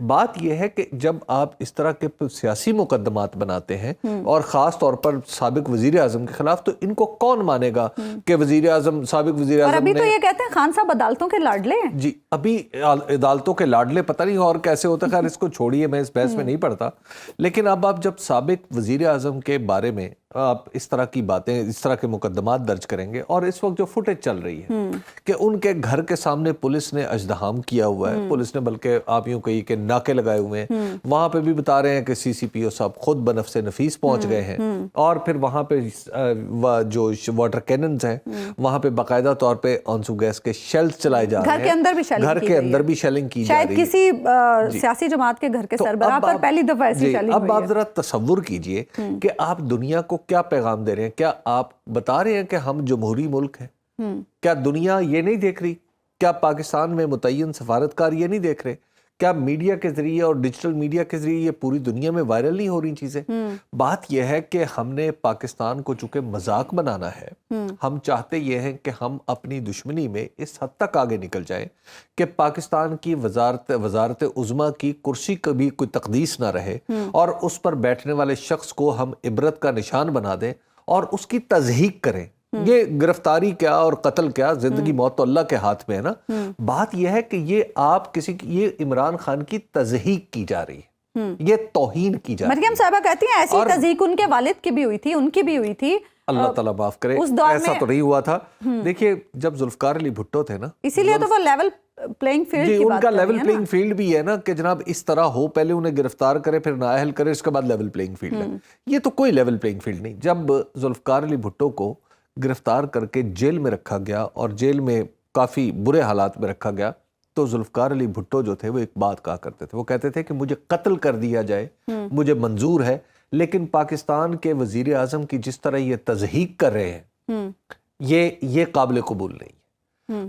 بات یہ ہے کہ جب آپ اس طرح کے سیاسی مقدمات بناتے ہیں اور خاص طور پر سابق وزیر اعظم کے خلاف، تو ان کو کون مانے گا کہ سابق وزیر اور اعظم ابھی تو یہ کہتے ہیں خان صاحب عدالتوں کے لاڈلے ہیں. جی ابھی عدالتوں کے لاڈلے پتہ نہیں اور کیسے ہوتا ہے، خیر اس کو چھوڑیے، میں اس بحث میں نہیں پڑتا. لیکن اب آپ جب سابق وزیر اعظم کے بارے میں آپ اس طرح کی باتیں، اس طرح کے مقدمات درج کریں گے، اور اس وقت جو فوٹیج چل رہی ہے کہ ان کے گھر کے سامنے پولیس نے اژدہام کیا ہوا ہے، پولیس نے بلکہ آپ یوں کہیے کہ ناکے لگائے ہوئے ہیں، وہاں پہ بھی بتا رہے ہیں کہ سی سی پی او صاحب خود بنفس نفیس پہنچ گئے ہیں، اور پھر وہاں پہ جو واٹر کیننز ہیں وہاں پہ باقاعدہ طور پہ آنسو گیس کے شیلز چلائے جا رہے ہیں، گھر کے اندر بھی شیلنگ کی جا رہی ہے، شاید کسی سیاسی جماعت کے گھر کے سربراہ پر پہلی دفعہ ایسی شیلنگ ہوئی ہے. اب آپ ذرا تصور کیجئے کہ آپ دنیا کو کیا پیغام دے رہے ہیں. کیا آپ بتا رہے ہیں کہ ہم جمہوری ملک ہیں؟ کیا دنیا یہ نہیں دیکھ رہی؟ کیا پاکستان میں متعین سفارتکار یہ نہیں دیکھ رہے؟ کیا میڈیا کے ذریعے اور ڈیجیٹل میڈیا کے ذریعے یہ پوری دنیا میں وائرل نہیں ہو رہی چیزیں؟ بات یہ ہے کہ ہم نے پاکستان کو چونکہ مذاق بنانا ہے، ہم چاہتے یہ ہیں کہ ہم اپنی دشمنی میں اس حد تک آگے نکل جائیں کہ پاکستان کی وزارت عظمیٰ کی کرسی کبھی کوئی تقدیس نہ رہے، اور اس پر بیٹھنے والے شخص کو ہم عبرت کا نشان بنا دیں اور اس کی تضحیق کریں. یہ گرفتاری کیا اور قتل کیا، زندگی موت تو اللہ کے ہاتھ میں ہے نا. بات یہ ہے کہ یہ آپ یہ عمران خان کی تضحیق کی جا رہی ہے، یہ توہین کی جا رہی ہے. مریم صاحبہ کہتی ہیں ایسی تضحیق ان کے والد کی بھی ہوئی تھی، ان کی بھی ہوئی تھی. اللہ تعالیٰ معاف کرے، ایسا تو نہیں ہوا تھا. دیکھیے جب ذوالفقار علی بھٹو تھے نا، اسی لیے تو وہ لیول پلینگ فیلڈ کی ان بات کا کر رہی لیول ہیں پلینگ فیلڈ بھی ہے نا کہ جناب اس طرح ہو، پہلے انہیں گرفتار کرے پھر نااہل کرے، اس کے بعد لیول پلینگ فیلڈ ہے. یہ تو کوئی لیول پلینگ فیلڈ نہیں. جب ذوالفقار علی بھٹو کو گرفتار کر کے جیل میں رکھا گیا اور جیل میں کافی برے حالات میں رکھا گیا، تو ذوالفقار علی بھٹو جو تھے وہ ایک بات کہا کرتے تھے، وہ کہتے تھے کہ مجھے قتل کر دیا جائے مجھے منظور ہے، لیکن پاکستان کے وزیر اعظم کی جس طرح یہ تضحیق کر رہے ہیں یہ قابل قبول نہیں.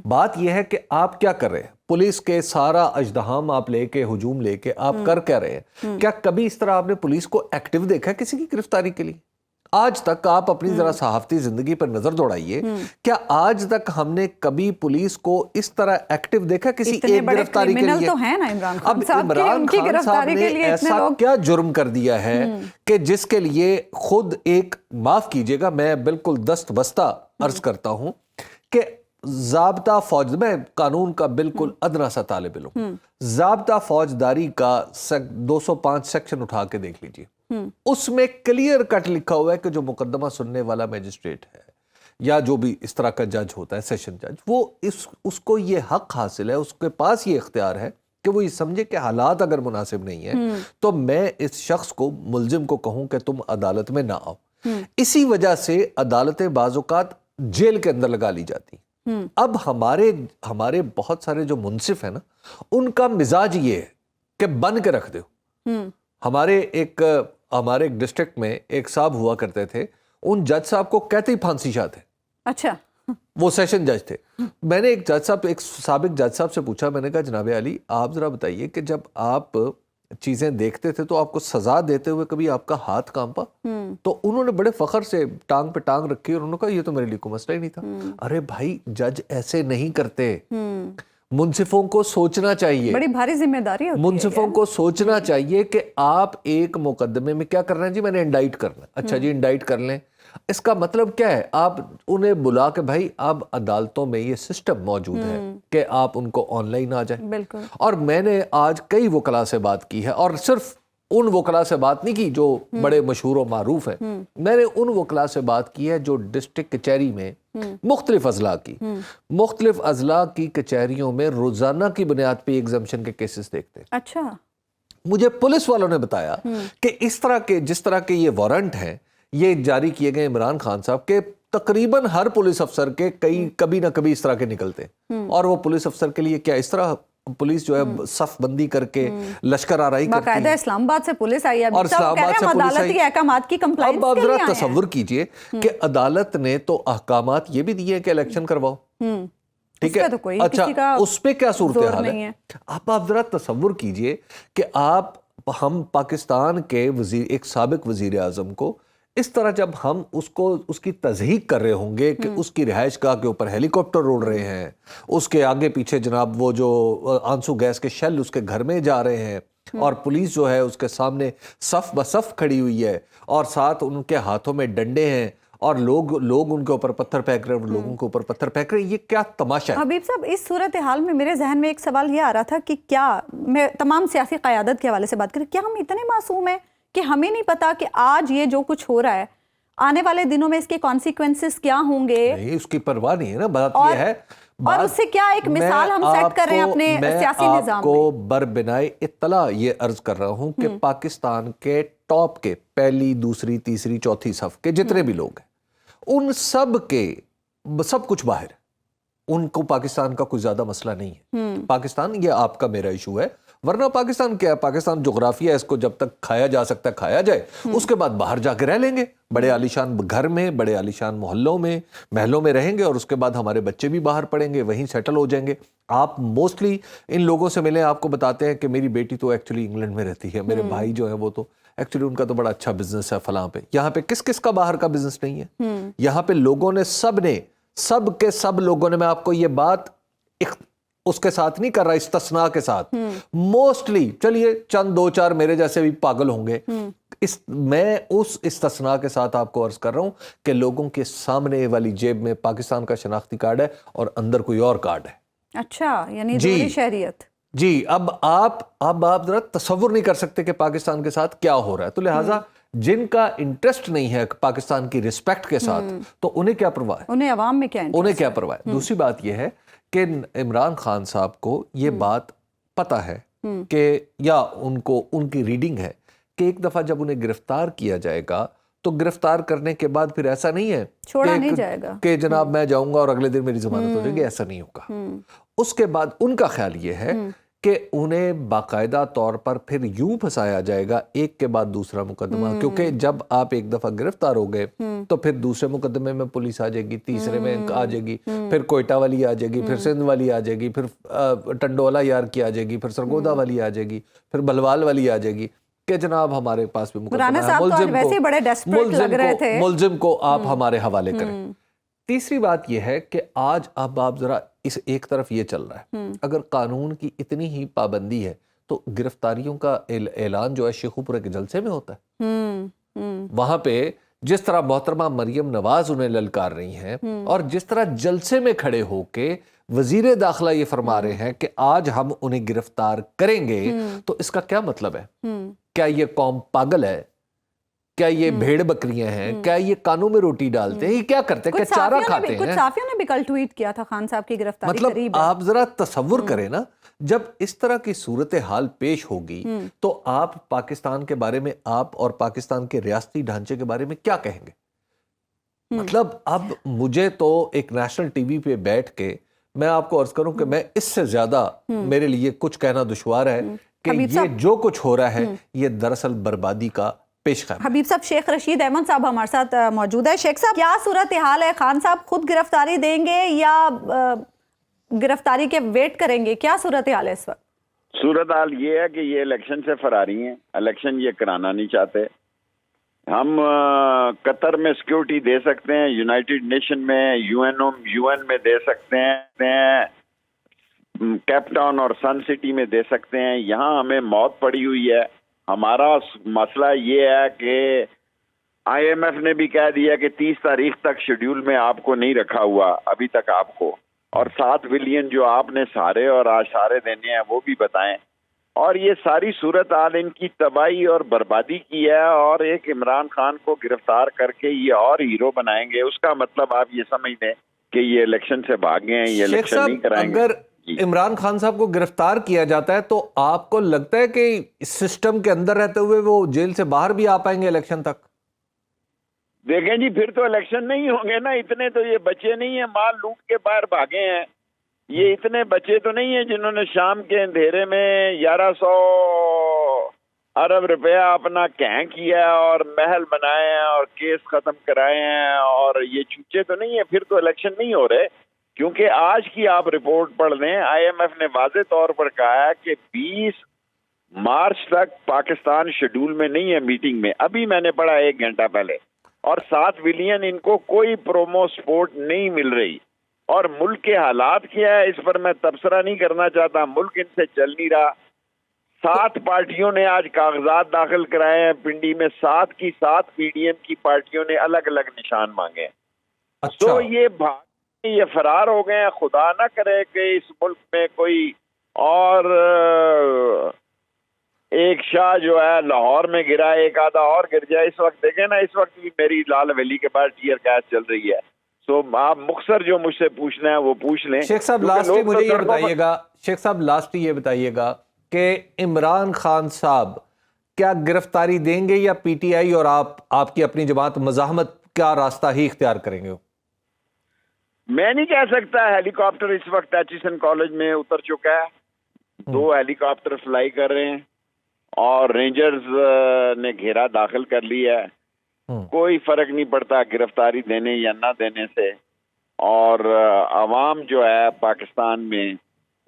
بات یہ ہے کہ آپ کیا کر رہے ہیں؟ پولیس کے سارا اژدہام آپ لے کے، ہجوم لے کے آپ کر کیا رہے ہیں؟ کیا کبھی اس طرح آپ نے پولیس کو ایکٹیو دیکھا کسی کی گرفتاری کے لیے؟ آج تک آپ اپنی ذرا صحافتی زندگی پر نظر دوڑائیے، کیا آج تک ہم نے کبھی پولیس کو اس طرح ایکٹیو دیکھا کسی ایک گرفتاری کے لیے؟ اب عمران خان صاحب نے ایسا کیا جرم کر دیا ہے کہ جس کے لیے خود ایک، معاف کیجئے گا میں بالکل دست بستہ عرض کرتا ہوں کہ ضابطہ فوج، میں قانون کا بالکل ادنا سا طالب علم، ضابطہ فوجداری کا 205 سیکشن اٹھا کے دیکھ لیجئے، اس میں کلیئر کٹ لکھا ہوا ہے کہ جو مقدمہ سننے والا میجسٹریٹ ہے یا جو بھی اس طرح کا جج ہوتا ہے، سیشن جج، وہ اس کو یہ حق حاصل ہے، اس کے پاس یہ اختیار ہے کہ وہ یہ سمجھے کہ حالات اگر مناسب نہیں ہیں تو میں اس شخص کو، ملزم کو کہوں کہ تم عدالت میں نہ آؤ. اسی وجہ سے عدالتیں بعض اوقات جیل کے اندر لگا لی جاتی. اب ہمارے بہت سارے جو منصف ہیں نا، ان کا مزاج یہ ہے کہ بن کے رکھ دو. ہمارے ایک ڈسٹرکٹ میں ایک صاحب ہوا کرتے تھے، ان جج صاحب کو کہتے ہی پھانسی شاہ تھے. اچھا، وہ سیشن جج تھے. میں نے ایک سابق جج صاحب سے پوچھا، میں نے کہا جناب علی آپ ذرا بتائیے کہ جب آپ چیزیں دیکھتے تھے تو آپ کو سزا دیتے ہوئے کبھی آپ کا ہاتھ کانپا؟ تو انہوں نے بڑے فخر سے ٹانگ پہ ٹانگ رکھی اور انہوں نے کہا یہ تو میرے لیے کوئی مسئلہ ہی نہیں تھا. ارے بھائی جج ایسے نہیں کرتے. منصفوں کو سوچنا چاہیے، بڑی بھاری ذمہ داری ہوتی ہے. منصفوں کو سوچنا چاہیے کہ آپ ایک مقدمے میں کیا کر رہے ہیں، جی میں نے انڈائٹ کرنا، اچھا جی انڈائٹ کر لیں، اس کا مطلب کیا ہے؟ آپ انہیں بلا کے، بھائی اب عدالتوں میں یہ سسٹم موجود ہے کہ آپ ان کو آن لائن آ جائیں. بالکل. اور میں نے آج کئی وکلاء سے بات کی ہے، اور صرف ان وکلاء سے بات نہیں کی جو بڑے مشہور و معروف ہیں، میں نے ان وکلاء سے بات کی ہے جو ڈسٹرکٹ کچہری میں مختلف اضلاع کی کچہریوں میں روزانہ کی بنیاد پہ ایگزمپشن کے کیسز دیکھتے ہیں. اچھا. مجھے پولیس والوں نے بتایا کہ جس طرح کے یہ وارنٹ ہیں یہ جاری کیے گئے عمران خان صاحب کے، تقریباً ہر پولیس افسر کے کبھی نہ کبھی اس طرح کے نکلتے ہیں. اور وہ پولیس افسر کے لیے کیا اس طرح پولیس جو ہے صف بندی کر کے لشکر آرائی کرتی ہے. باقاعدہ اسلام آباد سے پولیس آئی ہے اور اسلام آباد سے پولیس آئی. احکامات کی کمپلائنس اب آپ ذرا تصور کیجئے کہ عدالت نے تو احکامات یہ بھی دیے کہ الیکشن کرواؤ، ٹھیک ہے، اچھا اس پہ کیا صورتحال ہے؟ اب آپ ذرا تصور کیجئے کہ ہم پاکستان کے ایک سابق وزیر اعظم کو اس طرح جب ہم اس کی تضحیق کر رہے ہوں گے کہ اس کی رہائش گاہ کے اوپر ہیلی کاپٹر اڑ رہے ہیں، اس کے آگے پیچھے جناب وہ جو آنسو گیس کے شیل اس کے گھر میں جا رہے ہیں، اور پولیس جو ہے اس کے سامنے صف بصف کھڑی ہوئی ہے اور ساتھ ان کے ہاتھوں میں ڈنڈے ہیں اور لوگ ان کے اوپر پتھر پھینک رہے ہیں، لوگوں کے اوپر پتھر پھینک رہے ہیں، یہ کیا تماشا ہے؟ حبیب صاحب اس صورتحال میں میرے ذہن میں ایک سوال یہ آ رہا تھا کہ کیا میں تمام سیاسی قیادت کے حوالے سے بات کریں، کیا ہم اتنے معصوم ہیں کہ ہمیں نہیں پتا کہ آج یہ جو کچھ ہو رہا ہے آنے والے دنوں میں اس کے کانسیکوینسز کیا ہوں گے؟ نہیں، اس کی پرواہ نہیں ہے نا، بات یہ ہے اور اس سے کیا ایک مثال ہم سیٹ کر رہے ہیں اپنے سیاسی نظام میں آپ کو بربنائے اطلاع یہ عرض کر رہا ہوں کہ پاکستان کے ٹاپ کے پہلی دوسری تیسری چوتھی صف کے جتنے بھی لوگ ہیں ان سب کے سب کچھ باہر ہے، ان کو پاکستان کا کوئی زیادہ مسئلہ نہیں ہے۔ پاکستان یہ آپ کا میرا ایشو ہے، ورنہ پاکستان کیا ہے؟ پاکستان جغرافیہ ہے، اس کو جب تک کھایا جا سکتا ہے کھایا جائے، اس کے بعد باہر جا کے رہ لیں گے، بڑے عالیشان گھر میں، بڑے عالیشان محلوں میں رہیں گے، اور اس کے بعد ہمارے بچے بھی باہر پڑھیں گے، وہیں سیٹل ہو جائیں گے۔ آپ موسٹلی ان لوگوں سے ملیں، آپ کو بتاتے ہیں کہ میری بیٹی تو ایکچولی انگلینڈ میں رہتی ہے، میرے بھائی جو ہیں وہ تو ایکچولی ان کا تو بڑا اچھا بزنس ہے فلاں پہ۔ یہاں پہ کس کا باہر کا بزنس نہیں ہے؟ یہاں پہ لوگوں نے سب لوگوں نے، میں آپ کو یہ بات اس کے ساتھ نہیں کر رہا، استثناء کے ساتھ، موسٹلی چلیے چند دو چار میرے جیسے بھی پاگل ہوں گے، میں اس استثناء کے ساتھ آپ کو عرض کر رہا ہوں کہ لوگوں کے سامنے والی جیب میں پاکستان کا شناختی کارڈ ہے اور اندر کوئی اور کارڈ ہے۔ اچھا، یعنی دوسری شہریت۔ جی، اب آپ ذرا تصور نہیں کر سکتے کہ پاکستان کے ساتھ کیا ہو رہا ہے، تو لہٰذا جن کا انٹرسٹ نہیں ہے پاکستان کی رسپیکٹ کے ساتھ، تو انہیں کیا پرواہ ہے؟ انہیں عوام میں کیا انہیں کیا پرواہ ہے؟ دوسری بات یہ ہے کہ عمران خان صاحب کو یہ بات پتہ ہے کہ یا ان کی ریڈنگ ہے کہ ایک دفعہ جب انہیں گرفتار کیا جائے گا تو گرفتار کرنے کے بعد پھر ایسا نہیں ہے چھوڑا نہیں جائے گا کہ جناب میں جاؤں گا اور اگلے دن میری ضمانت ہو جائے گی، ایسا نہیں ہوگا۔ اس کے بعد ان کا خیال یہ ہے کہ انہیں باقاعدہ طور پر پھر یوں پھنسایا جائے گا ایک کے بعد دوسرا مقدمہ، کیونکہ جب آپ ایک دفعہ گرفتار ہو گئے تو پھر دوسرے مقدمے میں پولیس آ جائے گی، تیسرے میں آ جائے گی، پھر کوئٹہ والی آ جائے گی، پھر سندھ والی آ جائے گی، پھر ٹنڈوالہ یار کی آ جائے گی، پھر سرگودا والی آ جائے گی، پھر بلوال والی آ جائے گی کہ جناب ہمارے پاس بھی مقدمہ ہے، ملزم کو آپ ہمارے حوالے کریں۔ تیسری بات یہ ہے کہ آج اب آپ ذرا اس ایک طرف یہ چل رہا ہے، اگر قانون کی اتنی ہی پابندی ہے تو گرفتاریوں کا اعلان جو ہے شیخو پورے کے جلسے میں ہوتا ہے۔ وہاں پہ جس طرح محترمہ مریم نواز انہیں للکار رہی ہیں اور جس طرح جلسے میں کھڑے ہو کے وزیر داخلہ یہ فرما رہے ہیں کہ آج ہم انہیں گرفتار کریں گے، تو اس کا کیا مطلب ہے؟ کیا یہ قوم پاگل ہے؟ کیا یہ بھیڑ بکریاں ہیں؟ کیا یہ کانوں میں روٹی ڈالتے ہیں؟ یہ کیا کرتے ہیں؟ کیا چارہ کھاتے ہیں؟ کچھ صحافیوں نے بھی کل ٹویٹ کیا تھا خان صاحب کی گرفتاری مطلب قریب ہے۔ آپ ذرا تصور کریں نا، جب اس طرح کی صورتحال پیش ہوگی تو آپ پاکستان کے بارے میں، آپ اور پاکستان کے ریاستی ڈھانچے کے بارے میں کیا کہیں گے؟ مطلب اب مجھے تو ایک نیشنل ٹی وی پہ بیٹھ کے میں آپ کو عرض کروں کہ میں اس سے زیادہ میرے لیے کچھ کہنا دشوار ہے کہ یہ جو کچھ ہو رہا ہے یہ دراصل بربادی کا پیش خیال۔ حبیب صاحب، شیخ رشید احمد صاحب ہمارے ساتھ موجود ہے۔ شیخ صاحب، کیا صورتحال ہے؟ خان صاحب خود گرفتاری دیں گے یا گرفتاری کے ویٹ کریں گے؟ کیا صورتحال ہے اس وقت؟ صورتحال یہ ہے کہ یہ الیکشن سے فراری ہیں، الیکشن یہ کرانا نہیں چاہتے۔ ہم قطر میں سیکیورٹی دے سکتے ہیں، یونائٹڈ نیشن میں، یو این میں دے سکتے ہیں، کیپ ٹاؤن اور سن سٹی میں دے سکتے ہیں، یہاں ہمیں موت پڑی ہوئی ہے۔ ہمارا مسئلہ یہ ہے کہ آئی ایم ایف نے بھی کہہ دیا کہ 30 تاریخ تک شیڈیول میں آپ کو نہیں رکھا ہوا ابھی تک آپ کو، اور 7 بلین جو آپ نے سہارے اور اشارے دینے ہیں وہ بھی بتائیں، اور یہ ساری صورتحال ان کی تباہی اور بربادی کی ہے، اور ایک عمران خان کو گرفتار کر کے یہ اور ہیرو بنائیں گے۔ اس کا مطلب آپ یہ سمجھ لیں کہ یہ الیکشن سے بھاگے ہیں، یہ الیکشن نہیں کرائیں گے۔ اگر عمران خان صاحب کو گرفتار کیا جاتا ہے تو آپ کو لگتا ہے کہ سسٹم کے اندر رہتے ہوئے وہ جیل سے باہر بھی آ پائیں گے الیکشن تک؟ دیکھیں جی، پھر تو الیکشن نہیں ہوں گے نا، اتنے تو یہ بچے نہیں ہیں مال لوٹ کے باہر بھاگے ہیں، یہ اتنے بچے تو نہیں ہیں جنہوں نے شام کے اندھیرے میں 1100 ارب روپیہ اپنا کہیں کیا اور محل بنائے ہیں اور کیس ختم کرائے ہیں، اور یہ چوچے تو نہیں ہیں، پھر تو الیکشن نہیں ہو رہے۔ کیونکہ آج کی آپ رپورٹ پڑھ لیں، آئی ایم ایف نے واضح طور پر کہا ہے کہ 20 مارچ تک پاکستان شیڈول میں نہیں ہے میٹنگ میں، ابھی میں نے پڑھا 1 گھنٹہ پہلے، اور 7 بلین ان کو کوئی پرومو سپورٹ نہیں مل رہی۔ اور ملک کے حالات کیا ہے اس پر میں تبصرہ نہیں کرنا چاہتا، ملک ان سے چل نہیں رہا، 7 پارٹیوں نے آج کاغذات داخل کرائے ہیں پنڈی میں، 7 کی 7 پی ڈی ایم کی پارٹیوں نے الگ الگ نشان مانگے ہیں۔ تو یہ فرار ہو گئے ہیں۔ خدا نہ کرے کہ اس ملک میں کوئی اور ایک شاہ جو ہے لاہور میں گرا، ایک آدھا اور گر جائے۔ اس وقت دیکھیں نا، اس وقت بھی میری لال حویلی کے بعد ٹیئر گیس چل رہی ہے۔ سو آپ مختصر جو مجھ سے پوچھنا ہے وہ پوچھ لیں۔ شیخ صاحب لاسٹلی مجھے یہ بتائیے گا، شیخ صاحب لاسٹلی یہ بتائیے گا کہ عمران خان صاحب کیا گرفتاری دیں گے یا پی ٹی آئی اور آپ کی اپنی جماعت مزاحمت کا راستہ ہی اختیار کریں گے؟ میں نہیں کہہ سکتا۔ ہیلی کاپٹر اس وقت ایچیسن کالج میں اتر چکا ہے، 2 ہیلی کاپٹر فلائی کر رہے ہیں اور رینجرز نے گھیرا داخل کر لیا ہے۔ کوئی فرق نہیں پڑتا گرفتاری دینے یا نہ دینے سے، اور عوام جو ہے پاکستان میں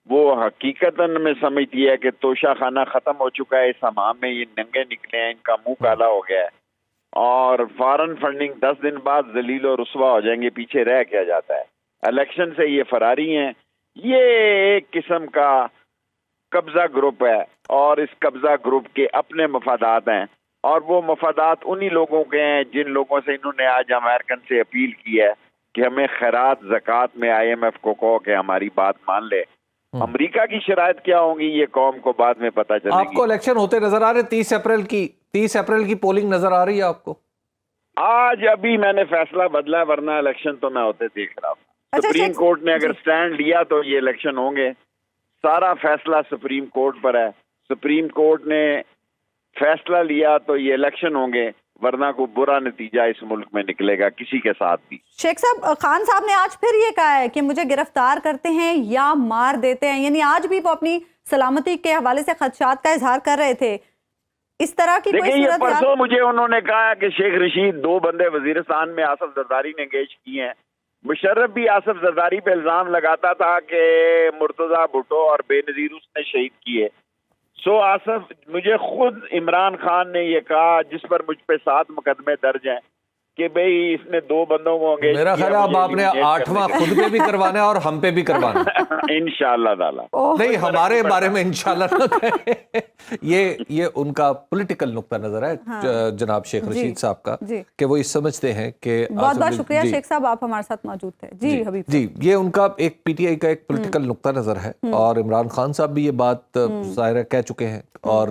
وہ حقیقتاً میں سمجھتی ہے کہ توشہ خانہ ختم ہو چکا ہے۔ اس حمام میں یہ ننگے نکلے ہیں، ان کا منہ کالا ہو گیا ہے، اور فارن فنڈنگ 10 دن بعد ذلیل و رسوا ہو جائیں گے، پیچھے رہ کیا جاتا ہے۔ الیکشن سے یہ فراری ہیں۔ یہ ایک قسم کا قبضہ گروپ ہے، اور اس قبضہ گروپ کے اپنے مفادات ہیں، اور وہ مفادات انہی لوگوں کے ہیں جن لوگوں سے انہوں نے آج امریکن سے اپیل کی ہے کہ ہمیں خیرات زکوٰۃ میں IMF کو کہو کہ ہماری بات مان لے۔ امریکہ کی شرائط کیا ہوں گی یہ قوم کو بعد میں پتہ چلے گی۔ آپ کو الیکشن ہوتے نظر آ رہے؟ 30 اپریل کی پولنگ نظر آ رہی ہے آپ کو؟ آج ابھی میں نے فیصلہ بدلا ہے، ورنہ الیکشن تو میں ہوتے دیکھ رہا ہوں۔ سپریم کورٹ نے اگر سٹینڈ لیا تو یہ الیکشن ہوں گے۔ سارا فیصلہ سپریم کورٹ پر ہے۔ سپریم کورٹ نے فیصلہ لیا تو یہ الیکشن ہوں گے، ورنہ کوئی برا نتیجہ اس ملک میں نکلے گا کسی کے ساتھ بھی۔ شیخ صاحب، خان صاحب نے آج پھر یہ کہا ہے کہ مجھے گرفتار کرتے ہیں یا مار دیتے ہیں، یعنی آج بھی وہ اپنی سلامتی کے حوالے سے خدشات کا اظہار کر رہے تھے۔ اس طرح کی کوئی دیکھیں، یہ صورت پرسوں مجھے انہوں نے کہا کہ شیخ رشید 2 بندے وزیرستان میں آصف زرداری نے انگیج کیے ہیں۔ مشرف بھی آصف زرداری پہ الزام لگاتا تھا کہ مرتضیٰ بھٹو اور بے نظیر اس نے شہید کیے۔ سو آصف، مجھے خود عمران خان نے یہ کہا، جس پر مجھ پہ 7 مقدمے درج ہیں، کہ بھئی اس نے 2 بندوں کو انگیج کیا۔ میرا خیال ہے اب آپ نے 8واں خود پہ بھی کروانا ہے اور ہم پہ بھی کروانا ہے۔ انشاءاللہ تعالی۔ نہیں، ہمارے بارے میں انشاءاللہ نہ کہیں۔ یہ ان کا پولیٹیکل نقطہ نظر ہے جناب شیخ رشید صاحب کا، کہ وہ سمجھتے ہیں کہ بہت بہت شکریہ شیخ صاحب، آپ ہمارے ساتھ موجود تھے۔ جی حبیب جی، یہ ان کا ایک پی ٹی آئی کا ایک پولیٹیکل نقطہ نظر ہے، اور عمران خان صاحب بھی یہ بات ظاہر کہہ چکے ہیں اور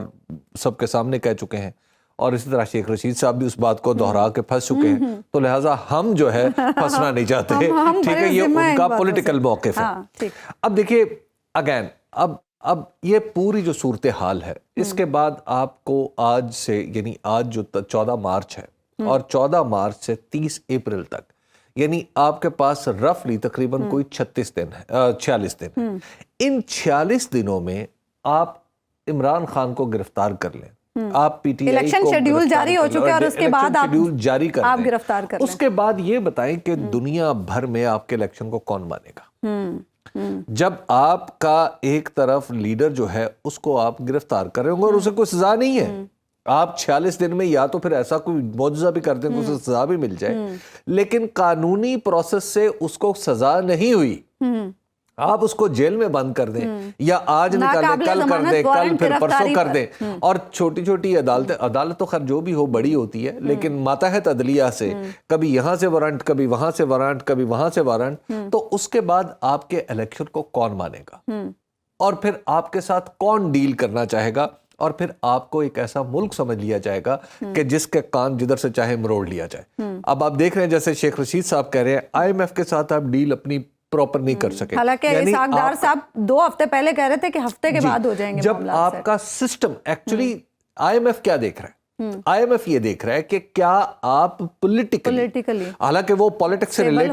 سب کے سامنے کہہ چکے ہیں، اور اسی طرح شیخ رشید صاحب بھی اس بات کو دہرا کے پھنس چکے ہیں، تو لہٰذا ہم جو ہے پھنسنا نہیں چاہتے۔ ٹھیک ہے، یہ ان کا پولیٹیکل موقف ہے۔ اب دیکھیے اگین، اب یہ پوری جو صورتحال ہے، اس کے بعد آپ کو آج سے، یعنی آج جو 14 مارچ ہے اور 14 مارچ سے 30 اپریل تک، یعنی آپ کے پاس رفلی تقریباً کوئی 46 دن ہے، 46 دن ہے۔ ان 46 دنوں میں آپ عمران خان کو گرفتار کر لیں، آپ P T I election schedule جاری ہو چکے اور اس کے بعد آپ جاری کر آپ گرفتار کر لیں۔ اس کے بعد یہ بتائیں کہ دنیا بھر میں آپ کے الیکشن کو کون مانے گا؟ جب آپ کا ایک طرف لیڈر جو ہے اس کو آپ گرفتار کر رہے ہوں گے اور اسے کوئی سزا نہیں ہے، آپ 46 دن میں یا تو پھر ایسا کوئی معجزہ بھی کر دیں کہ اسے سزا بھی مل جائے، لیکن قانونی پروسیس سے اس کو سزا نہیں ہوئی، آپ اس کو جیل میں بند کر دیں یا آج نکالیں، کل کر دیں، کل پھر پرسوں کر دیں، اور چھوٹی چھوٹی عدالت تو خیر جو بھی ہو بڑی ہوتی ہے، لیکن ماتحت عدلیہ سے کبھی یہاں سے وارنٹ، کبھی وہاں سے وارنٹ، کبھی وہاں سے وارنٹ، تو اس کے بعد آپ کے الیکشن کو کون مانے گا، اور پھر آپ کے ساتھ کون ڈیل کرنا چاہے گا، اور پھر آپ کو ایک ایسا ملک سمجھ لیا جائے گا کہ جس کے کان جدھر سے چاہے مروڑ لیا جائے۔ اب آپ دیکھ رہے ہیں جیسے شیخ رشید صاحب کہہ رہے ہیں IMF کے ساتھ آپ ڈیل اپنی پراپر نہیں کر سکے، حالانکہ اسحاق ڈار صاحب 2 ہفتے پہلے کہہ رہے تھے کہ ہفتے کے بعد ہو جائیں گے۔ جب آپ کا سسٹم ایکچولی IMF کیا دیکھ رہا ہے، IMF یہ دیکھ رہا ہے کہ کیا آپ پولیٹیکلی، حالانکہ وہ پالیٹکس سے ریلیٹ،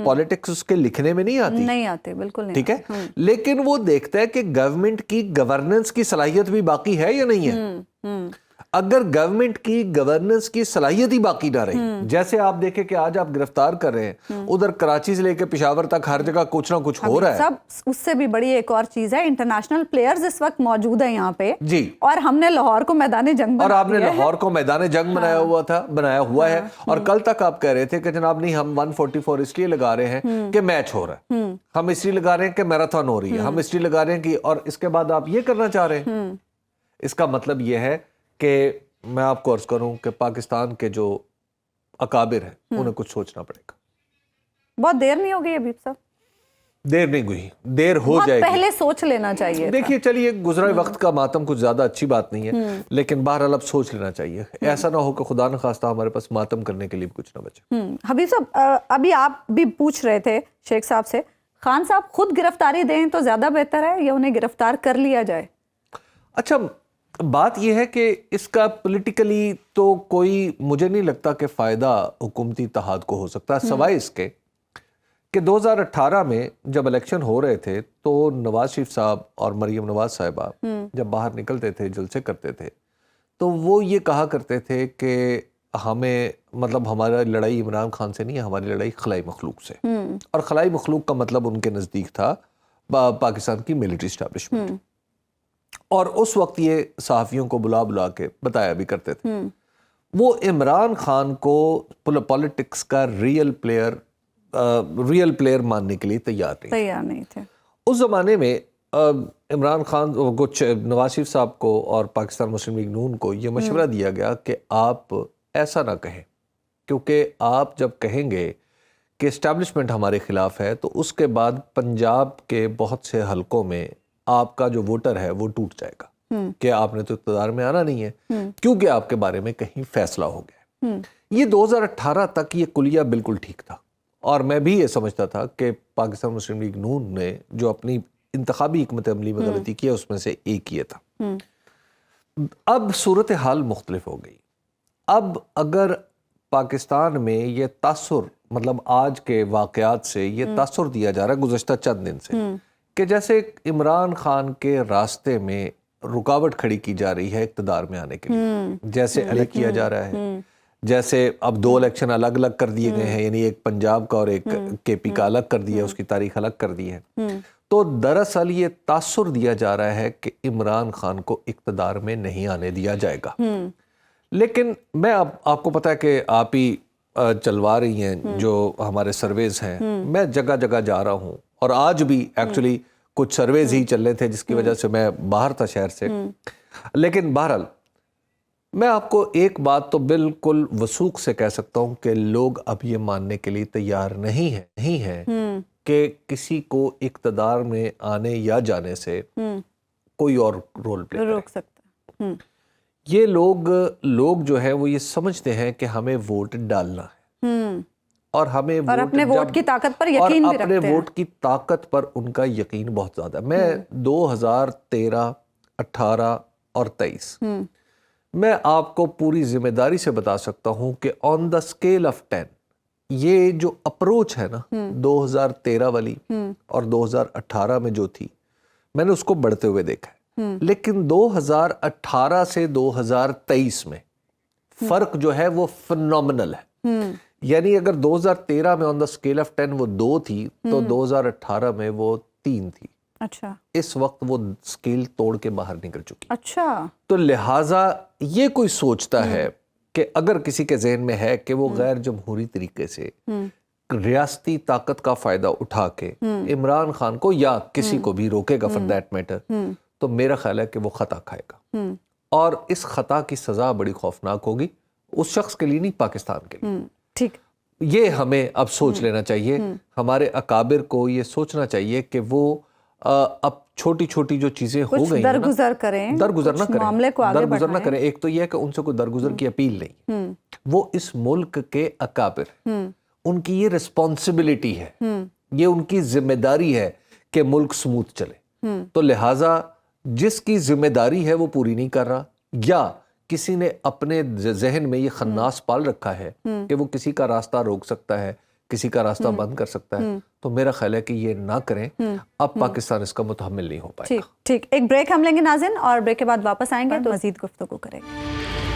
پالیٹکس اس کے لکھنے میں نہیں آتے، بالکل نہیں، ٹھیک ہے، لیکن وہ دیکھتا ہے کہ گورنمنٹ کی گورننس کی صلاحیت بھی باقی ہے یا نہیں ہے۔ اگر گورنمنٹ کی گورننس کی صلاحیت ہی باقی نہ رہی, جیسے آپ دیکھیں کہ آج آپ گرفتار کر رہے ہیں, ادھر کراچی سے لے کے پشاور تک ہر جگہ کچھ نہ کچھ ہو رہا ہے. سب اس سے بھی بڑی ایک اور چیز ہے, انٹرنیشنل پلیئرز اس وقت موجود ہیں یہاں پہ جی, اور ہم نے لاہور کو میدان جنگ اور آپ نے لاہور کو میدان جنگ بنایا ہوا ہے. اور کل تک آپ کہہ رہے تھے کہ جناب نہیں, ہم 144 اس لیے لگا رہے ہیں کہ میچ ہو رہا ہے, ہم اس لیے لگا رہے ہیں کہ میراتھن ہو رہی ہے, ہم اس لیے لگا رہے ہیں کہ, اور اس کے بعد آپ یہ کرنا چاہ رہے ہیں. اس کا مطلب یہ ہے کہ میں آپ کو عرض کروں کہ پاکستان کے جو اکابر ہیں انہیں کچھ سوچنا پڑے گا. بہت دیر نہیں ہوگی حبیب صاحب؟ دیر نہیں ہوئی, دیر ہو جائے گی, پہلے سوچ لینا چاہیے. دیکھیے چلیے, گزرے وقت کا ماتم کچھ زیادہ اچھی بات نہیں ہے, لیکن بہرحال اب سوچ لینا چاہیے. ایسا نہ ہو کہ خدا نخواستہ ہمارے پاس ماتم کرنے کے لیے بھی کچھ نہ بچے. حبیب صاحب, ابھی آپ بھی پوچھ رہے تھے شیخ صاحب سے, خان صاحب خود گرفتاری دیں تو زیادہ بہتر ہے یا انہیں گرفتار کر لیا جائے؟ اچھا, بات یہ ہے کہ اس کا پولیٹیکلی تو کوئی مجھے نہیں لگتا کہ فائدہ حکومتی اتحاد کو ہو سکتا ہے, سوائے اس کے کہ 2018 میں جب الیکشن ہو رہے تھے تو نواز شریف صاحب اور مریم نواز صاحبہ جب باہر نکلتے تھے, جلسے کرتے تھے, تو وہ یہ کہا کرتے تھے کہ ہمیں, مطلب ہمارا لڑائی عمران خان سے نہیں ہے, ہماری لڑائی خلائی مخلوق سے. اور خلائی مخلوق کا مطلب ان کے نزدیک تھا پاکستان کی ملٹری اسٹیبلشمنٹ. اور اس وقت یہ صحافیوں کو بلا بلا کے بتایا بھی کرتے تھے. وہ عمران خان کو پولیٹکس کا ریئل پلیئر ماننے کے لیے تیار نہیں تھے. اس زمانے میں عمران خان کو, نواز شریف صاحب کو اور پاکستان مسلم لیگ نون کو یہ مشورہ دیا گیا کہ آپ ایسا نہ کہیں, کیونکہ آپ جب کہیں گے کہ اسٹیبلشمنٹ ہمارے خلاف ہے تو اس کے بعد پنجاب کے بہت سے حلقوں میں آپ کا جو ووٹر ہے وہ ٹوٹ جائے گا کہ آپ نے تو اقتدار میں آنا نہیں ہے کیونکہ آپ کے بارے میں کہیں فیصلہ ہو گیا. یہ 2018 تک یہ کلیہ بالکل ٹھیک تھا, اور میں بھی یہ سمجھتا تھا کہ پاکستان مسلم لیگ نون نے جو اپنی انتخابی حکمت عملی میں غلطی کی ہے اس میں سے ایک یہ تھا. اب صورتحال مختلف ہو گئی. اب اگر پاکستان میں یہ تاثر, مطلب آج کے واقعات سے یہ تاثر دیا جا رہا ہے گزشتہ چند دن سے, کہ جیسے عمران خان کے راستے میں رکاوٹ کھڑی کی جا رہی ہے اقتدار میں آنے کے لیے, جیسے الگ کیا جا رہا ہے, جیسے اب 2 الیکشن الگ الگ کر دیے گئے ہیں, یعنی ایک پنجاب کا اور ایک کے پی کا الگ کر دیا, اس کی تاریخ الگ کر دی ہے. تو دراصل یہ تاثر دیا جا رہا ہے کہ عمران خان کو اقتدار میں نہیں آنے دیا جائے گا. لیکن میں آپ کو پتا ہے کہ آپ ہی چلوا رہی ہیں جو ہمارے سرویز ہیں, میں جگہ جگہ جا رہا ہوں, اور آج بھی ایکچولی کچھ سرویز ہی چل رہے تھے جس کی وجہ سے میں باہر تھا شہر سے. لیکن بہرحال میں آپ کو ایک بات تو بالکل وثوق سے کہہ سکتا ہوں کہ لوگ اب یہ ماننے کے لیے تیار نہیں ہیں کہ کسی کو اقتدار میں آنے یا جانے سے کوئی اور رول پلے روک سکتا ہے. یہ لوگ جو ہے وہ یہ سمجھتے ہیں کہ ہمیں ووٹ ڈالنا ہے, اور ہمیں اپنے ووٹ کی طاقت پر یقین بھی رکھتے ہیں. اپنے ووٹ کی طاقت پر ان کا یقین بہت زیادہ ہے. میں 2013, 18 اور 23 میں آپ کو پوری ذمہ داری سے بتا سکتا ہوں کہ آن دا اسکیل آف 10 یہ جو اپروچ ہے نا 2013 والی اور 2018 میں جو تھی, میں نے اس کو بڑھتے ہوئے دیکھا ہے. لیکن 2018 سے 2023 میں فرق جو ہے وہ فنومنل ہے. یعنی اگر 2013 میں آن دا اسکیل آف 10 وہ 2 تھی تو 2018 میں وہ 3 تھی. اچھا, اس وقت وہ اسکیل توڑ کے باہر نکل چکی. اچھا, تو لہٰذا یہ کوئی سوچتا ہے کہ اگر کسی کے ذہن میں ہے کہ وہ غیر جمہوری طریقے سے ریاستی طاقت کا فائدہ اٹھا کے عمران خان کو یا کسی کو بھی روکے گا فار دیٹ میٹر, تو میرا خیال ہے کہ وہ خطا کھائے گا, اور اس خطا کی سزا بڑی خوفناک ہوگی, اس شخص کے لیے نہیں, پاکستان کے لیے. ٹھیک, یہ ہمیں اب سوچ لینا چاہیے. ہمارے اکابر کو یہ سوچنا چاہیے کہ وہ اب چھوٹی چھوٹی جو چیزیں ہو گئی ہیں درگزر کریں, درگزر نہ کریں, معاملے کو آگے درگزر نہ کریں. ایک تو یہ ہے کہ ان سے کوئی درگزر کی اپیل نہیں, وہ اس ملک کے اکابر, ان کی یہ رسپانسبلٹی ہے, یہ ان کی ذمہ داری ہے کہ ملک سموتھ چلے. تو لہٰذا جس کی ذمہ داری ہے وہ پوری نہیں کر رہا, یا کسی نے اپنے ذہن میں یہ خناس پال رکھا ہے کہ وہ کسی کا راستہ روک سکتا ہے, کسی کا راستہ بند کر سکتا ہے, تو میرا خیال ہے کہ یہ نہ کریں. اب پاکستان اس کا متحمل نہیں ہو پائے گا. ٹھیک, ایک بریک ہم لیں گے ناظرین, اور بریک کے بعد واپس آئیں گے تو مزید گفتگو کریں گے.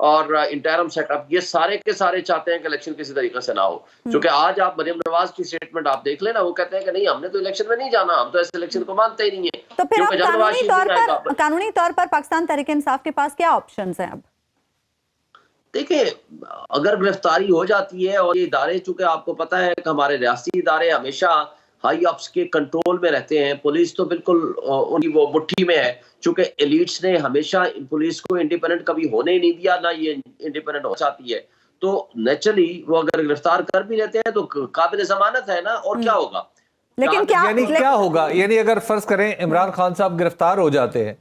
اور انٹرم سیٹ اپ، یہ سارے کے سارے چاہتے ہیں کہ الیکشن کسی طریقے سے نہ ہو. چونکہ آج آپ مریم نواز کی اسٹیٹمنٹ آپ دیکھ لیں نا، وہ کہتے ہیں کہ نہیں ہم نے تو الیکشن میں نہیں جانا، ہم تو ایسے الیکشن کو مانتے ہی نہیں ہیں. تو پھر اب قانونی طور پر پاکستان تحریک انصاف کے پاس کیا آپشنز ہیں اب؟ دیکھیں اگر گرفتاری ہو جاتی ہے، اور یہ ادارے چونکہ آپ کو پتہ ہے کہ ہمارے ریاستی ادارے ہمیشہ ہائی اپس کے کنٹرول میں رہتے ہیں، پولیس تو بالکل ان کی وہ مٹھی میں ہے، چونکہ ایلیٹس نے ہمیشہ پولیس کو انڈیپینڈنٹ کبھی ہونے ہی نہیں دیا، نہ یہ انڈیپینڈنٹ ہو جاتی ہے. تو نیچرلی وہ اگر گرفتار کر بھی لیتے ہیں تو قابل ضمانت ہے نا، اور کیا ہوگا. لیکن کیا ہوگا؟ یعنی اگر فرض کریں عمران خان صاحب گرفتار ہو جاتے ہیں،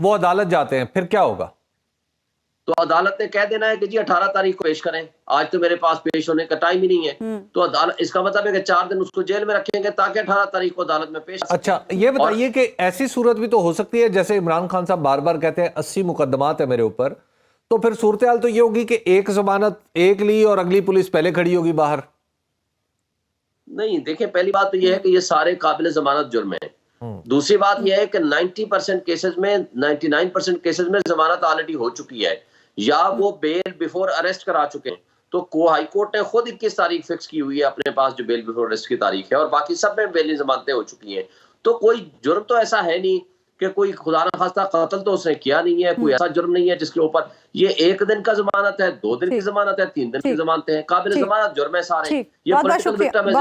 وہ عدالت جاتے ہیں، پھر کیا ہوگا؟ تو عدالت نے کہہ دینا ہے کہ جی 18 تاریخ کو پیش کریں، آج تو میرے پاس پیش ہونے کا ٹائم ہی نہیں ہے. تو عدالت اس کا مطلب ہے کہ 4 دن اس کو جیل میں رکھیں گے تاکہ 18 تاریخ کو عدالت میں پیش. اچھا یہ بتائیے کہ ایسی صورت بھی تو ہو سکتی ہے جیسے عمران خان صاحب بار بار کہتے ہیں 80 مقدمات ہیں میرے اوپر، تو پھر صورتحال تو یہ ہوگی کہ ایک ضمانت ایک لی اور اگلی پولیس پہلے کھڑی ہوگی باہر. نہیں دیکھیں، پہلی بات تو یہ ہے کہ یہ سارے قابل ضمانت جرم ہیں. دوسری بات یہ ہے کہ 90% کیسز میں 99% کیسز میں ضمانت آلریڈی ہو چکی ہے، یا وہ بیل بیفور اریسٹ کرا چکے ہیں. تو ہائی کورٹ نے خود 21 تاریخ فکس کی ہوئی ہے اپنے پاس جو بیل بیفور اریسٹ کی تاریخ ہے، اور باقی سب میں بیل ضمانتیں ہو چکی ہیں. تو کوئی جرم تو ایسا ہے نہیں کہ کوئی خدا نہ خواستہ قتل تو اس نے کیا نہیں ہے، کوئی ایسا جرم نہیں ہے جس کے اوپر یہ 1 دن کا ضمانت ہے، 2 دن کی ضمانت ہے، 3 دن کی ضمانتیں ہیں. قابل ضمانت جرم ہے سارے. بہت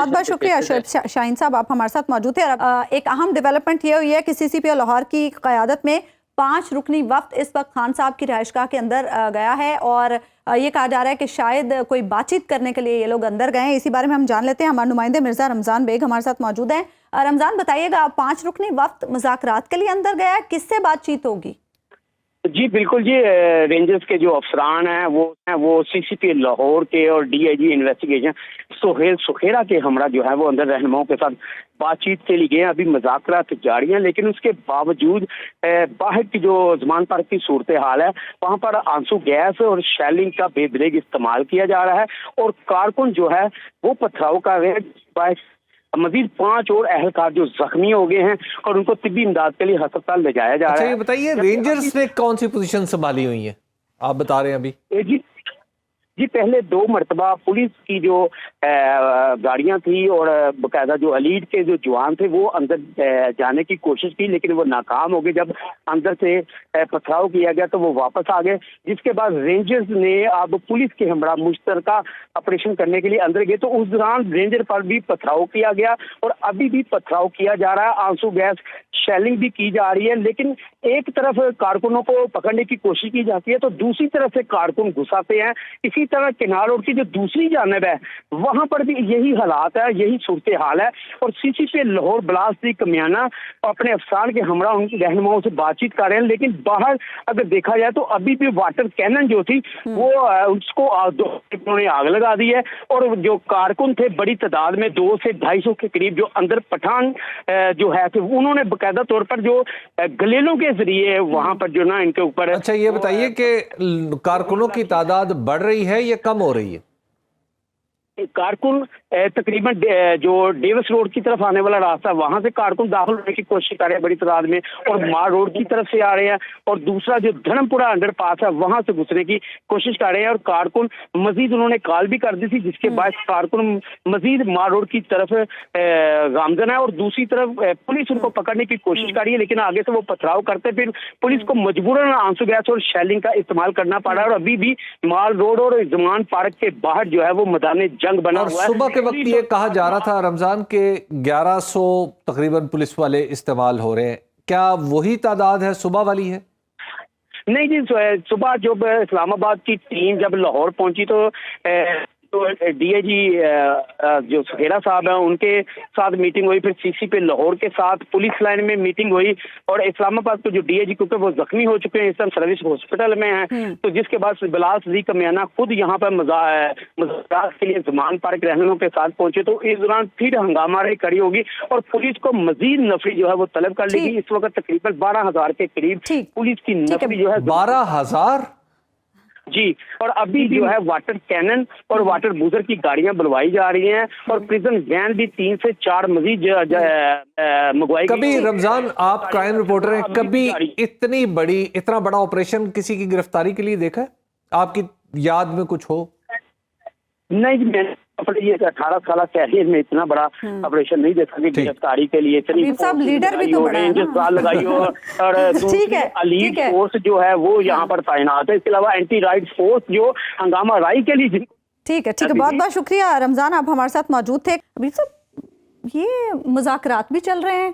بہت شکریہ شعیب شاہین صاحب، آپ ہمارے ساتھ موجود تھے. ایک اہم ڈیولپمنٹ یہ ہوئی ہے کہ CCPO لاہور کی قیادت میں 5 رکنی وفد اس وقت خان صاحب کی رہائش گاہ کے اندر گیا ہے، اور یہ کہا جا رہا ہے کہ شاید کوئی بات چیت کرنے کے لیے یہ لوگ اندر گئے ہیں. اسی بارے میں ہم جان لیتے ہیں. ہمارے نمائندے مرزا رمضان بیگ ہمارے ساتھ موجود ہیں. رمضان بتائیے گا، 5 رکنی وفد مذاکرات کے لیے اندر گیا ہے، کس سے بات چیت ہوگی؟ جی بالکل جی، رینجرز کے جو افسران ہیں وہ CCPO لاہور کے اور DIG انویسٹیگیشن سہیل سکھیرا کے ہمراہ جو ہے وہ اندر رہنماؤں کے ساتھ بات چیت کے لیے گئے ہیں. ابھی مذاکرات جاری ہیں، لیکن اس کے باوجود باہر کی جو زمان پارک کی صورتحال ہے وہاں پر آنسو گیس اور شیلنگ کا بے دریغ استعمال کیا جا رہا ہے، اور کارکن جو ہے وہ پتھراؤ کا مزید 5 اور اہلکار جو زخمی ہو گئے ہیں اور ان کو طبی امداد کے لیے ہسپتال لے جایا جا رہا ہے. اچھا یہ بتائیے رینجرز نے کون سی پوزیشن سنبھالی ہوئی ہیں آپ بتا رہے ہیں ابھی؟ جی پہلے 2 مرتبہ پولیس کی جو گاڑیاں تھی اور باقاعدہ جو ایلیٹ کے جو جوان تھے وہ اندر جانے کی کوشش کی، لیکن وہ ناکام ہو گئے. جب اندر سے پتھراؤ کیا گیا تو وہ واپس آ گئے، جس کے بعد رینجرز نے اب پولیس کے ہمراہ مشترکہ آپریشن کرنے کے لیے اندر گئے. تو اس دوران رینجر پر بھی پتھراؤ کیا گیا اور ابھی بھی پتھراؤ کیا جا رہا ہے، آنسو گیس شیلنگ بھی کی جا رہی ہے. لیکن ایک طرف کارکنوں کو پکڑنے کی کوشش کی جاتی ہے تو دوسری طرف سے کارکن گھساتے ہیں. اسی طرح کنار روڈ کی جو دوسری جانب ہے وہاں پر بھی یہی حالات ہے، یہی صورتحال ہے. اور CCPO لاہور بلاستی کمیانہ اپنے افسران کے ہمراہ ان کی رہنماؤں سے بات چیت کر رہے ہیں، لیکن باہر اگر دیکھا جائے تو ابھی بھی واٹر کینن جو تھی وہ اس کو انہوں نے آگ لگا دی ہے. اور جو کارکن تھے بڑی تعداد میں 200 سے 250 کے قریب جو اندر پٹھان جو ہے کہ انہوں نے باقاعدہ طور پر جو گلیلوں کے ذریعے وہاں پر جو نا ان کے اوپر. اچھا یہ بتائیے کہ کارکنوں کی تعداد بڑھ رہی ہے یا کم ہو رہی ہے؟ کارکن تقریباً جو ڈیوس روڈ کی طرف آنے والا راستہ وہاں سے کارکن داخل ہونے کی کوشش کر رہے ہیں بڑی تعداد میں، اور مار روڈ کی طرف سے آ رہے ہیں، اور دوسرا جو دھرم پورہ انڈر پاس ہے وہاں سے گھسنے کی کوشش کر رہے ہیں. اور کارکن مزید انہوں نے کال بھی کر دی تھی جس کے باعث کارکن مزید مار روڈ کی طرف گامزن ہے، اور دوسری طرف پولیس ان کو پکڑنے کی کوشش کر رہی ہے، لیکن آگے سے وہ پتھراؤ کرتے پھر پولیس کو مجبوراً آنسو گیس اور شیلنگ کا استعمال کرنا پڑا ہے. اور ابھی بھی مال روڈ اور زمان پارک کے باہر جو ہے وہ میدان جنگ بنا ہوا ہے. صبح کے وقت یہ کہا جا رہا تھا رمضان کے 1100 تقریباً پولیس والے استعمال ہو رہے ہیں، کیا وہی تعداد ہے صبح والی ہے؟ نہیں جی، صبح جب اسلام آباد کی ٹیم جب لاہور پہنچی تو DIG جو سکھیرا صاحب ہیں ان کے ساتھ میٹنگ ہوئی، پھر CCPO لاہور کے ساتھ پولیس لائن میں میٹنگ ہوئی، اور اسلام آباد کو جو DIG کیونکہ وہ زخمی ہو چکے ہیں اس ٹائم سروس ہاسپٹل میں ہیں، تو جس کے بعد بلاس لی کمیانہ خود یہاں پر مذاکرات کے لیے زمان پارک رہنماؤں کے ساتھ پہنچے. تو اس دوران پھر ہنگامہ رہی کڑی ہوگی اور پولیس کو مزید نفری جو ہے وہ طلب کر لی گئی. اس وقت تقریباً 12,000 کے قریب پولیس کی نفری جو ہے 12,000 جی. اور ابھی جو ہے واٹر کینن اور واٹر بوزر کی گاڑیاں بلوائی جا رہی ہیں اور پریزن وین بھی 3 سے 4 مزید منگوائی. کبھی رمضان آپ کرائم رپورٹر ہیں، کبھی اتنا بڑا آپریشن کسی کی گرفتاری کے لیے دیکھا ہے آپ کی یاد میں کچھ ہو؟ نہیں جی، میں اپنے یہ 18 سالہ کیریئر میں اتنا بڑا آپریشن نہیں دیکھا کہ گرفتاری کے لیے اتنی صاحب لیڈر بھی تو بڑا ہے نا، لگائی ہو، اور ٹھیک ہے ایلیٹ فورس جو ہے وہ یہاں پر تعینات ہے، اس کے علاوہ اینٹی رائٹ فورس جو ہنگامہ رائی کے لیے. ٹھیک ہے، بہت بہت شکریہ رمضان، آپ ہمارے ساتھ موجود تھے. ابھی صاحب یہ مذاکرات بھی چل رہے ہیں،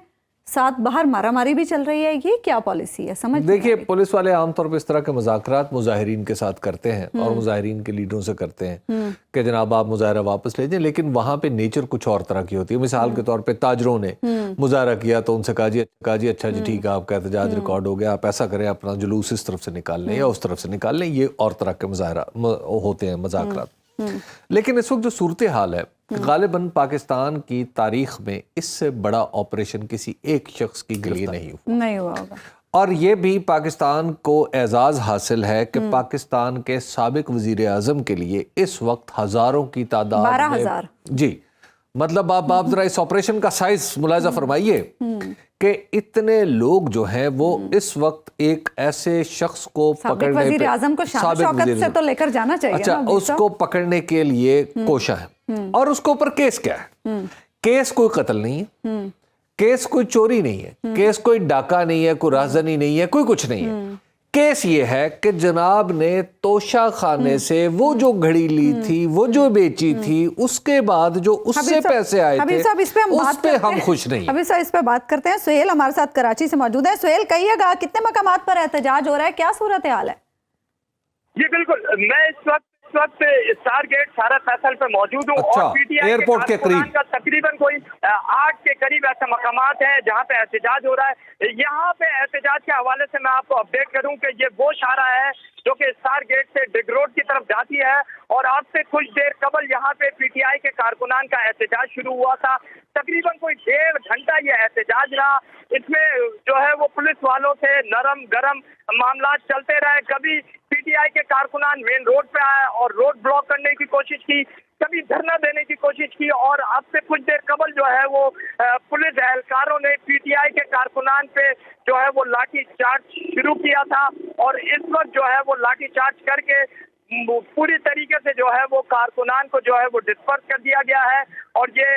ساتھ باہر مارا ماری بھی چل رہی ہے، یہ کیا پالیسی ہے؟ سمجھ دیکھیے پولیس والے عام طور پہ اس طرح کے مذاکرات مظاہرین کے ساتھ کرتے ہیں اور مظاہرین کے لیڈروں سے کرتے ہیں کہ جناب آپ مظاہرہ واپس لے جائیں، لیکن وہاں پہ نیچر کچھ اور طرح کی ہوتی ہے. مثال کے طور پہ تاجروں نے مظاہرہ کیا تو ان سے کہا جی اچھا جی ٹھیک ہے، آپ کا احتجاج ریکارڈ ہو گیا، آپ ایسا کریں اپنا جلوس اس طرف سے نکال لیں یا اس طرف سے نکال لیں. یہ اور طرح کے مظاہرہ ہوتے ہیں مذاکرات. لیکن اس وقت جو صورتحال ہے غالباً پاکستان کی تاریخ میں اس سے بڑا آپریشن کسی ایک شخص کی لیے نہیں ہوا ہوگا، اور یہ بھی پاکستان کو اعزاز حاصل ہے کہ پاکستان کے سابق وزیر اعظم کے لیے اس وقت ہزاروں کی تعداد 12,000 جی مطلب آپ ذرا اس آپریشن کا سائز ملاحظہ فرمائیے کہ اتنے لوگ جو ہیں وہ اس وقت ایک ایسے شخص کو پکڑنے پہ وزیر اعظم کو شان شوکت سے تو لے کر جانا چاہیے، اچھا اس کو پکڑنے کے لیے کوشاں ہے، اور اس کے اوپر کیس کیا ہے؟ کیس کوئی قتل نہیں ہے، کیس کوئی چوری نہیں ہے، کیس کوئی ڈاکہ نہیں ہے، کوئی رہزنی نہیں ہے، کوئی کچھ نہیں ہے. کیس یہ ہے کہ جناب نے توشہ خانے سے وہ جو گھڑی لی تھی، وہ جو بیچی تھی، اس کے بعد جو اس سے پیسے آئے تھے، اس پہ ہم خوش نہیں ہیں. حبیب صاحب اس پہ بات کرتے ہیں. سہیل ہمارے ساتھ کراچی سے موجود ہے. سہیل کہیے گا کتنے مقامات پر احتجاج ہو رہا ہے، کیا صورتحال ہے؟ جی بالکل، میں اس وقت اسٹار گیٹ سارا فیصل پہ موجود ہوں، اچھا، اور پی ٹی آئی ایئرپورٹ کے قریب کا تقریباً کوئی 8 کے قریب ایسے مقامات ہیں جہاں پہ احتجاج ہو رہا ہے. یہاں پہ احتجاج کے حوالے سے میں آپ کو اپڈیٹ کروں کہ یہ وہ شاہراہ ہے جو کہ اسٹار گیٹ سے ڈگ روڈ کی طرف جاتی ہے، اور آپ سے کچھ دیر قبل یہاں پہ پی ٹی آئی کے کارکنان کا احتجاج شروع ہوا تھا. تقریباً کوئی 1.5 گھنٹہ یہ احتجاج رہا. اس میں جو ہے وہ پولیس والوں سے نرم گرم معاملات چلتے رہے. کبھی پی ٹی آئی کے کارکنان مین روڈ پہ آئے اور روڈ بلاک کرنے کی کوشش کی، کبھی دھرنا دینے کی کوشش کی، اور اب سے کچھ دیر قبل جو ہے وہ پولیس اہلکاروں نے پی ٹی آئی کے کارکنان پہ جو ہے وہ لاٹھی چارج شروع کیا تھا، اور اس وقت جو ہے وہ لاٹھی چارج کر کے پوری طریقے سے جو ہے وہ کارکنان کو جو ہے وہ ڈسپرس کر دیا گیا ہے. اور یہ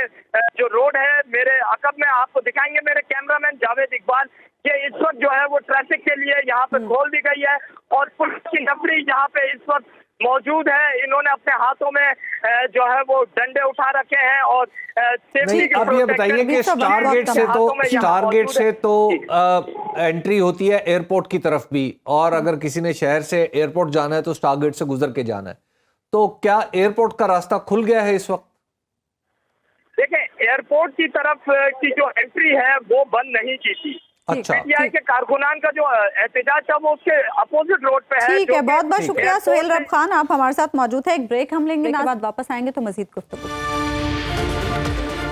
جو روڈ ہے میرے عقب میں آپ کو دکھائیں گے میرے کیمرہ مین جاوید اقبال، یہ اس وقت جو ہے وہ ٹریفک کے لیے یہاں پہ کھول دی گئی ہے، اور پولیس کی نفری یہاں پہ اس وقت موجود ہے. انہوں نے اپنے ہاتھوں میں جو ہے وہ ڈنڈے اٹھا رکھے ہیں، اور اب یہ بتائیے کہ اسٹار گیٹ سے تو انٹری ہوتی ہے ایئرپورٹ کی طرف بھی، اور اگر کسی نے شہر سے ایئرپورٹ جانا ہے تو اسٹار گیٹ سے گزر کے جانا ہے، تو کیا ایئرپورٹ کا راستہ کھل گیا ہے اس وقت؟ دیکھیں ایئرپورٹ کی طرف کی جو انٹری ہے وہ بند نہیں کی تھی. اچھا، پی ٹی آئی کے کارکنان کا جو احتجاج تھا وہ اس کے اپوزٹ روڈ پہ ہے. ٹھیک ہے، بہت بہت شکریہ سہیل رب خان، آپ ہمارے ساتھ موجود ہیں. ایک بریک ہم لیں گے، بعد واپس آئیں گے تو مزید گفتگو.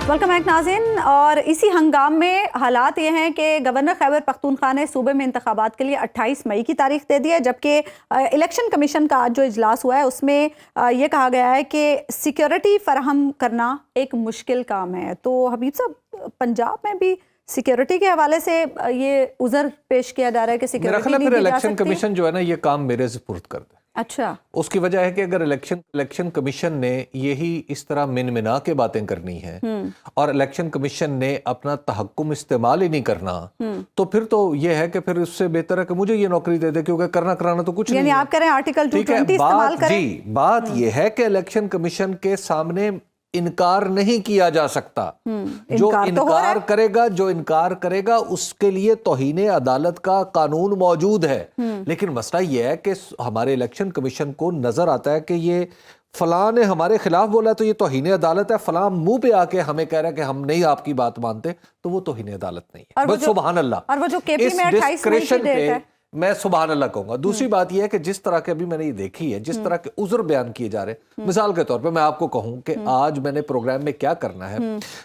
ویلکم بیک ناظرین. اور اسی ہنگام میں حالات یہ ہیں کہ گورنر خیبر پختونخوا نے صوبے میں انتخابات کے لیے 28 مئی کی تاریخ دے دی ہے، جبکہ الیکشن کمیشن کا آج جو اجلاس ہوا ہے اس میں یہ کہا گیا ہے کہ سیکیورٹی فراہم کرنا ایک مشکل کام ہے. تو حبیب صاحب پنجاب میں بھی سیکیورٹی کے حوالے سے یہ عذر پیش کیا جا رہا ہے کہ سیکیورٹی نہیں دی جا سکتی. الیکشن کمیشن جو ہے نا یہ کام میرے سپرد کر دے. اچھا، اس کی وجہ ہے کہ اگر الیکشن کمیشن نے یہی اس طرح منا کے باتیں کرنی ہیں اور الیکشن کمیشن نے اپنا تحکم استعمال ہی نہیں کرنا، تو پھر تو یہ ہے کہ پھر اس سے بہتر ہے کہ مجھے یہ نوکری دے دے، کیونکہ کرنا کرانا تو کچھ نہیں ہے. یعنی آپ کہہ رہے ہیں آرٹیکل 220 استعمال کریں. جی، بات یہ ہے کہ الیکشن کمیشن کے سامنے انکار نہیں کیا جا سکتا. جو انکار کرے گا اس کے لیے توہین عدالت کا قانون موجود ہے. لیکن مسئلہ یہ ہے کہ ہمارے الیکشن کمیشن کو نظر آتا ہے کہ یہ فلاں نے ہمارے خلاف بولا تو یہ توہین عدالت ہے، فلاں منہ پہ آ کے ہمیں کہہ رہا ہے کہ ہم نہیں آپ کی بات مانتے، تو وہ توہین عدالت نہیں ہے. بس سبحان اللہ. اور وہ جو کے پی میں 28 مئی کی ڈیٹ ہے، میں سبحان اللہ کہوں گا. دوسری بات یہ ہے کہ جس طرح کے ابھی میں نے یہ دیکھی ہے، جس طرح کے عذر بیان کیے جا رہے ہیں، مثال کے طور پہ میں آپ کو کہوں کہ آج میں نے پروگرام میں کیا کرنا ہے،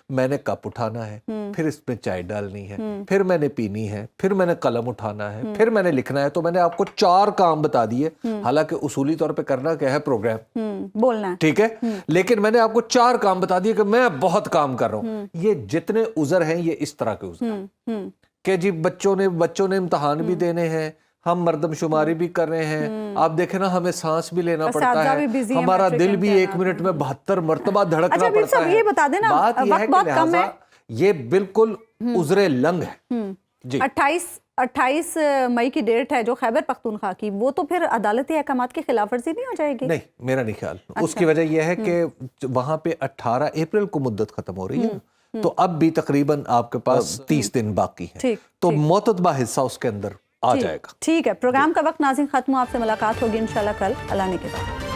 میں نے کپ اٹھانا ہے، پھر اس میں چائے ڈالنی ہے، پھر میں نے پینی ہے، پھر میں نے قلم اٹھانا ہے، پھر میں نے لکھنا ہے. تو میں نے آپ کو 4 کام بتا دیے، حالانکہ اصولی طور پہ کرنا کیا ہے، پروگرام بولنا ہے، ٹھیک ہے، لیکن میں نے آپ کو 4 کام بتا دیے کہ میں بہت کام کر رہا ہوں. یہ جتنے عذر ہیں یہ اس طرح کے عذر ہیں کہ جی بچوں نے امتحان بھی دینے ہیں، ہم مردم شماری بھی کر رہے ہیں, آپ دیکھیں نا ہمیں سانس بھی لینا پڑتا اساتذہ بھی ہے, busy ہیں ہمارا میٹرک دل بھی امتحانات 1 منٹ میں 72 مرتبہ دھڑکنا اچھا پڑتا ہے. یہ بتا دینا, بات یہ ہے کہ بہت کم ہے, لہٰذا یہ بالکل عذر لنگ ہے. جی 28 مئی کی ڈیٹ ہے جو خیبر پختونخوا کی, وہ تو پھر عدالتی احکامات کی خلاف ورزی نہیں ہو جائے گی؟ نہیں, میرا نہیں خیال. اس کی وجہ یہ ہے کہ وہاں پہ 18 اپریل کو مدت ختم ہو رہی ہے, تو اب بھی تقریباً آپ کے پاس 30 دن باقی ہیں, تو معتدبہ حصہ اس کے اندر آ جائے گا. ٹھیک ہے, پروگرام کا وقت ناظرین ختم ہوا, آپ سے ملاقات ہوگی انشاءاللہ کل اللہ نے کے بعد.